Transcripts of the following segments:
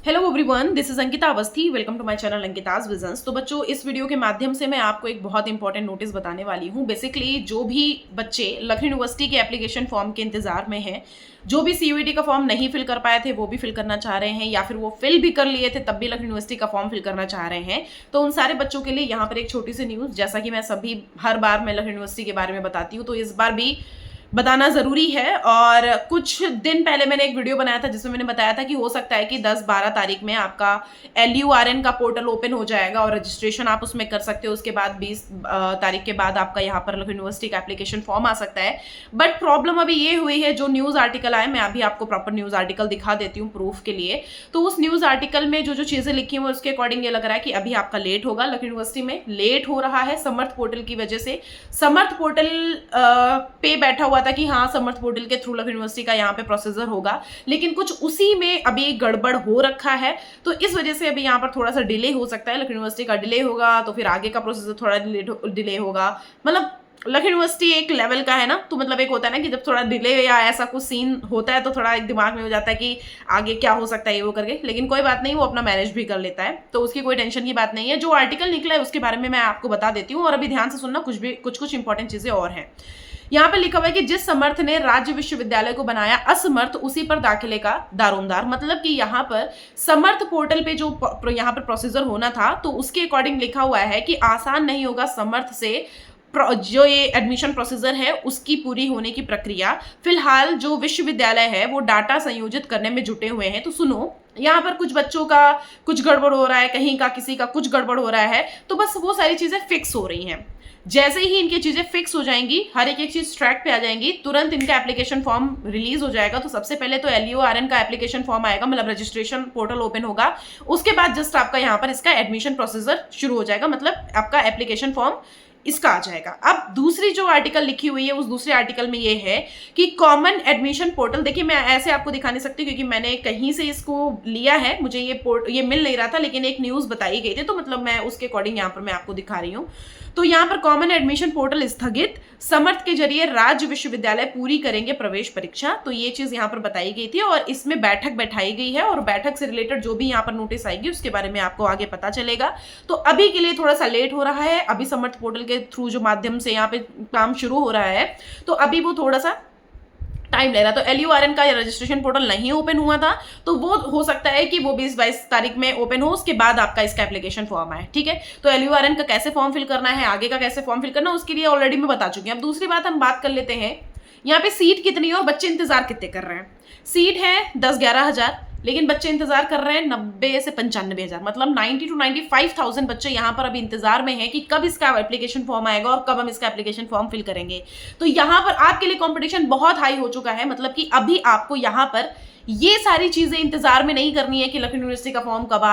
Hello everyone, this is Ankita Awasthi. Welcome to my channel Ankita's visions. तो बच्चों, इस वीडियो के माध्यम से मैं आपको एक बहुत इंपॉर्टेंट नोटिस बताने वाली हूँ। बेसिकली जो भी बच्चे लखनऊ यूनिवर्सिटी के एप्लीकेशन फॉर्म के इंतजार में हैं, जो भी सीयूईटी का फॉर्म नहीं फिल कर पाए थे वो भी फिल करना चाह रहे हैं, या फिर वो फिल भी कर लिए थे तब भी लखनऊ यूनिवर्सिटी का फॉर्म फिल करना चाह रहे हैं, तो उन सारे बच्चों के लिए यहाँ पर एक छोटी सी न्यूज़। जैसा कि मैं हर बार मैं लखनऊ यूनिवर्सिटी के बारे में बताती हूँ, तो इस बार भी बताना ज़रूरी है। और कुछ दिन पहले मैंने एक वीडियो बनाया था जिसमें मैंने बताया था कि हो सकता है कि 10-12 तारीख में आपका LURN का पोर्टल ओपन हो जाएगा और रजिस्ट्रेशन आप उसमें कर सकते हो। उसके बाद 20 तारीख के बाद आपका यहाँ पर लखनऊ यूनिवर्सिटी का एप्लीकेशन फॉर्म आ सकता है। बट प्रॉब्लम अभी ये हुई है, जो न्यूज़ आर्टिकल आए, मैं अभी आपको प्रॉपर न्यूज़ आर्टिकल दिखा देती हूँ प्रूफ के लिए। तो उस न्यूज़ आर्टिकल में जो चीज़ें लिखी हैं उसके अकॉर्डिंग ये लग रहा है कि अभी आपका लेट होगा। लखनऊ यूनिवर्सिटी में लेट हो रहा है समर्थ पोर्टल की वजह से। समर्थ पोर्टल पे बैठा हुआ था कि हाँ, समर्थ पोर्टल के थ्रू लखनऊ यूनिवर्सिटी का यहाँ पे प्रोसीजर होगा, लेकिन कुछ उसी में अभी गड़बड़ हो रखा है। तो इस वजह से अभी यहाँ पर थोड़ा सा डिले हो सकता है। लखनऊ यूनिवर्सिटी का डिले होगा तो फिर आगे का प्रोसीजर थोड़ा डिले होगा। मतलब लखनऊ यूनिवर्सिटी एक लेवल का है ना, तो मतलब एक होता है ना कि जब थोड़ा डिले या ऐसा कुछ सीन होता है तो थोड़ा एक दिमाग में हो जाता है कि आगे क्या हो सकता है ये वो करके। लेकिन कोई बात नहीं, वो अपना मैनेज भी कर लेता है, तो उसकी कोई टेंशन की बात नहीं है। जो आर्टिकल निकला है उसके बारे में मैं आपको बता देती हूँ, और अभी ध्यान से सुनना, कुछ इंपॉर्टेंट चीजें और हैं। यहाँ पर लिखा हुआ है कि जिस समर्थ ने राज्य विश्वविद्यालय को बनाया असमर्थ, उसी पर दाखिले का दारोमदार। मतलब कि यहाँ पर समर्थ पोर्टल पे जो यहाँ पर प्रोसीजर होना था, तो उसके अकॉर्डिंग लिखा हुआ है कि आसान नहीं होगा समर्थ से जो ये एडमिशन प्रोसीजर है उसकी पूरी होने की प्रक्रिया। फिलहाल जो विश्वविद्यालय है वो डाटा संयोजित करने में जुटे हुए हैं। तो सुनो, यहाँ पर कुछ बच्चों का कुछ गड़बड़ हो रहा है, कहीं का किसी का कुछ गड़बड़ हो रहा है, तो बस वो सारी चीजें फिक्स हो रही हैं। जैसे ही इनकी चीजें फिक्स हो जाएंगी, हर एक चीज ट्रैक पे आ जाएंगी, तुरंत इनका एप्लीकेशन फॉर्म रिलीज हो जाएगा। तो सबसे पहले तो LURN का एप्लीकेशन फॉर्म आएगा, मतलब रजिस्ट्रेशन पोर्टल ओपन होगा। उसके बाद जस्ट आपका यहाँ पर इसका एडमिशन प्रोसीजर शुरू हो जाएगा, मतलब आपका एप्लीकेशन फॉर्म इसका आ जाएगा। अब दूसरी जो आर्टिकल लिखी हुई है, उस दूसरे आर्टिकल में ये है कि कॉमन एडमिशन पोर्टल, देखिए मैं ऐसे आपको दिखा नहीं सकती क्योंकि मैंने कहीं से इसको लिया है, मुझे ये मिल नहीं रहा था, लेकिन एक न्यूज़ बताई गई थी, तो मतलब मैं उसके अकॉर्डिंग यहाँ पर मैं आपको दिखा रही हूँ। तो यहाँ पर कॉमन एडमिशन पोर्टल स्थगित, समर्थ के जरिए राज्य विश्वविद्यालय पूरी करेंगे प्रवेश परीक्षा। तो ये चीज यहाँ पर बताई गई थी और इसमें बैठक बैठाई गई है, और बैठक से रिलेटेड जो भी यहाँ पर नोटिस आएगी उसके बारे में आपको आगे पता चलेगा। तो अभी के लिए थोड़ा सा लेट हो रहा है। अभी समर्थ पोर्टल के थ्रू जो माध्यम से यहाँ पे काम शुरू हो रहा है, तो अभी वो थोड़ा सा टाइम ले रहा। तो LURN का रजिस्ट्रेशन पोर्टल नहीं ओपन हुआ था, तो वो हो सकता है कि वो 20-22 तारीख में ओपन हो, उसके बाद आपका इसका एप्लीकेशन फॉर्म आए। ठीक है, तो LURN का कैसे फॉर्म फिल करना है, आगे का कैसे फॉर्म फिल करना है, उसके लिए ऑलरेडी मैं बता चुकी हूँ। अब दूसरी बात हम बात कर लेते हैं, यहाँ पे सीट कितनी है और बच्चे इंतजार कितने कर रहे हैं। सीट है 10-11 हजार, लेकिन बच्चे इंतजार कर रहे हैं 90 से 95 हजार, मतलब 90 to 95,000 बच्चे यहाँ पर अभी इंतजार में हैं कि कब इसका एप्लीकेशन फॉर्म आएगा और कब हम इसका एप्लीकेशन फॉर्म फिल करेंगे। तो यहाँ पर आपके लिए कंपटीशन बहुत हाई हो चुका है, मतलब कि अभी आपको यहाँ पर ये सारी चीजें इंतजार में नहीं करनी है कि लखनऊ यूनिवर्सिटी का फॉर्म कब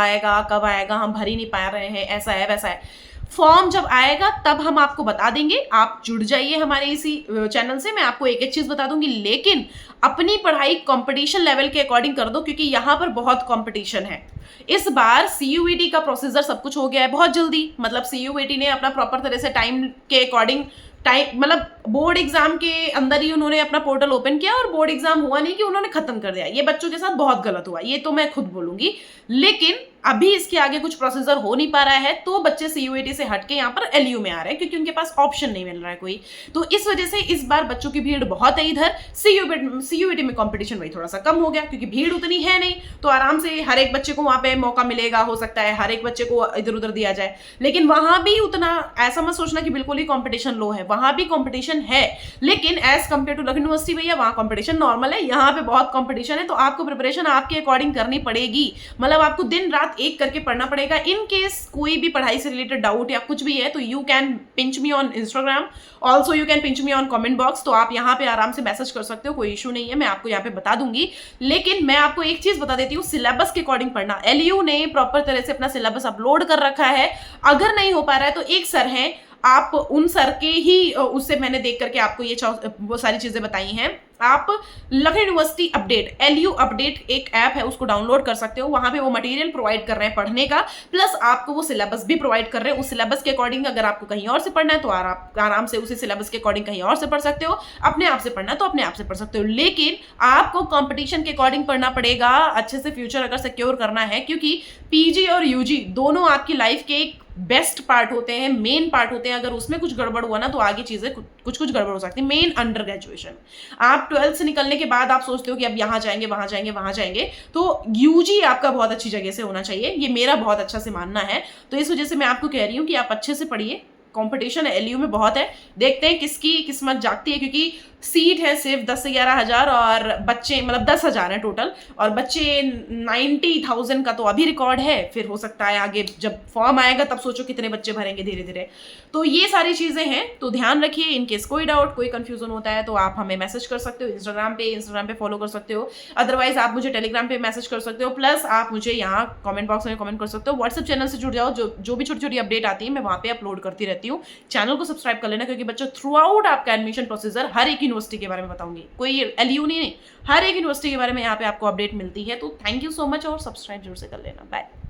आएगा, हम भर ही नहीं पा रहे हैं, ऐसा है वैसा है। फॉर्म जब आएगा तब हम आपको बता देंगे। आप जुड़ जाइए हमारे इसी चैनल से, मैं आपको एक एक चीज बता दूंगी, लेकिन अपनी पढ़ाई कंपटीशन लेवल के अकॉर्डिंग कर दो, क्योंकि यहाँ पर बहुत कंपटीशन है। इस बार CUET का प्रोसीजर सब कुछ हो गया है बहुत जल्दी, मतलब CUET ने अपना प्रॉपर तरह से टाइम के अकॉर्डिंग मतलब बोर्ड एग्जाम के अंदर ही उन्होंने अपना पोर्टल ओपन किया, और बोर्ड एग्जाम हुआ नहीं कि उन्होंने खत्म कर दिया। ये बच्चों के साथ बहुत गलत हुआ, ये तो मैं खुद बोलूंगी। लेकिन अभी इसके आगे कुछ प्रोसीजर हो नहीं पा रहा है, तो बच्चे CUET से हटके यहाँ पर LU में आ रहे हैं, क्योंकि उनके पास ऑप्शन नहीं मिल रहा है कोई। तो इस वजह से इस बार बच्चों की भीड़ बहुत है इधर। CUET में कंपटीशन वही थोड़ा सा कम हो गया, क्योंकि भीड़ उतनी है नहीं, तो आराम से हर एक बच्चे को वहां पे मौका मिलेगा। हो सकता है हर एक बच्चे को इधर उधर दिया जाए, लेकिन वहां भी उतना ऐसा मत सोचना कि बिल्कुल ही कॉम्पिटिशन लो है, वहां भी कॉम्पिटिशन है, लेकिन as compare to Lucknow university भैया वहां कॉम्पिटिशन नॉर्मल है, यहाँ पे बहुत कॉम्पिटिशन है। तो आपको प्रिपरेशन आपके अकॉर्डिंग करनी पड़ेगी, मतलब आपको दिन रात एक करके पढ़ना पड़ेगा। इन केस कोई भी पढ़ाई से रिलेटेड डाउट या कुछ भी है, तो you can pinch me on Instagram, also you can pinch me on comment box. तो आप यहाँ पे आराम से मैसेज कर सकते हो, कोई इशू नहीं है, मैं आपको यहाँ पे बता दूंगी। लेकिन मैं आपको एक चीज बता देती हूँ, सिलेबस के अकॉर्डिंग पढ़ना। LU ने प्रॉपर तरह से अपना सिलेबस अपलोड कर रखा है, अगर नहीं हो पा रहा है तो एक सर हैं, आप उन सर के ही उससे मैंने देख करके आपको ये वो सारी चीजें बताई हैं। आप Lucknow university update, LU update एक ऐप है, उसको डाउनलोड कर सकते हो। वहां पे वो मटेरियल प्रोवाइड कर रहे हैं पढ़ने का, प्लस आपको वो सिलेबस भी प्रोवाइड कर रहे हैं। उस सिलेबस के अकॉर्डिंग अगर आपको कहीं और से पढ़ना है तो आप आराम से उसी सिलेबस के अकॉर्डिंग कहीं और से पढ़ सकते हो। अपने आप से पढ़ना है तो अपने आप से पढ़ सकते हो, लेकिन आपको कंपटीशन के अकॉर्डिंग पढ़ना पड़ेगा, अच्छे से फ्यूचर अगर सिक्योर करना है, क्योंकि PG और UG दोनों आपकी लाइफ के एक बेस्ट पार्ट होते हैं, मेन पार्ट होते हैं। अगर उसमें कुछ गड़बड़ हुआ ना तो आगे चीजें कुछ गड़बड़ हो सकती है। मेन अंडर ग्रेजुएशन, आप 12th से निकलने के बाद आप सोचते हो कि अब यहाँ जाएंगे वहां जाएंगे वहां जाएंगे, तो UG आपका बहुत अच्छी जगह से होना चाहिए, ये मेरा बहुत अच्छा से मानना है। तो इस वजह से मैं आपको कह रही हूँ कि आप अच्छे से पढ़िए। कंपटीशन LU में बहुत है, देखते हैं किसकी किस्मत जागती है, क्योंकि सीट है सिर्फ 10 से 11 हजार और बच्चे मतलब 10,000 है टोटल, और बच्चे 90,000 का तो अभी रिकॉर्ड है। फिर हो सकता है आगे जब फॉर्म आएगा तब सोचो कितने बच्चे भरेंगे धीरे धीरे। तो ये सारी चीजें हैं, तो ध्यान रखिए। इनकेस कोई डाउट कोई कंफ्यूजन होता है तो आप हमें मैसेज कर सकते हो इंस्टाग्राम पे फॉलो कर सकते हो। अदरवाइज आप मुझे टेलीग्राम पे मैसेज कर सकते हो, प्लस आप मुझे यहाँ कमेंट बॉक्स में कमेंट कर सकते हो। व्हाट्सएप चैनल से जुड़ जाओ, जो भी छोटी छोटी अपडेट आती है मैं वहाँ पे अपलोड करती रहती हूँ। चैनल को सब्सक्राइब कर लेना, क्योंकि बच्चों थ्रू आउट आपका एडमिशन प्रोसीजर हर एक यूनिवर्सिटी के बारे में बताऊंगी, कोई LU नहीं, हर एक यूनिवर्सिटी के बारे में यहाँ पे आपको अपडेट मिलती है। तो थैंक यू सो मच, और सब्सक्राइब जरूर से कर लेना। बाय।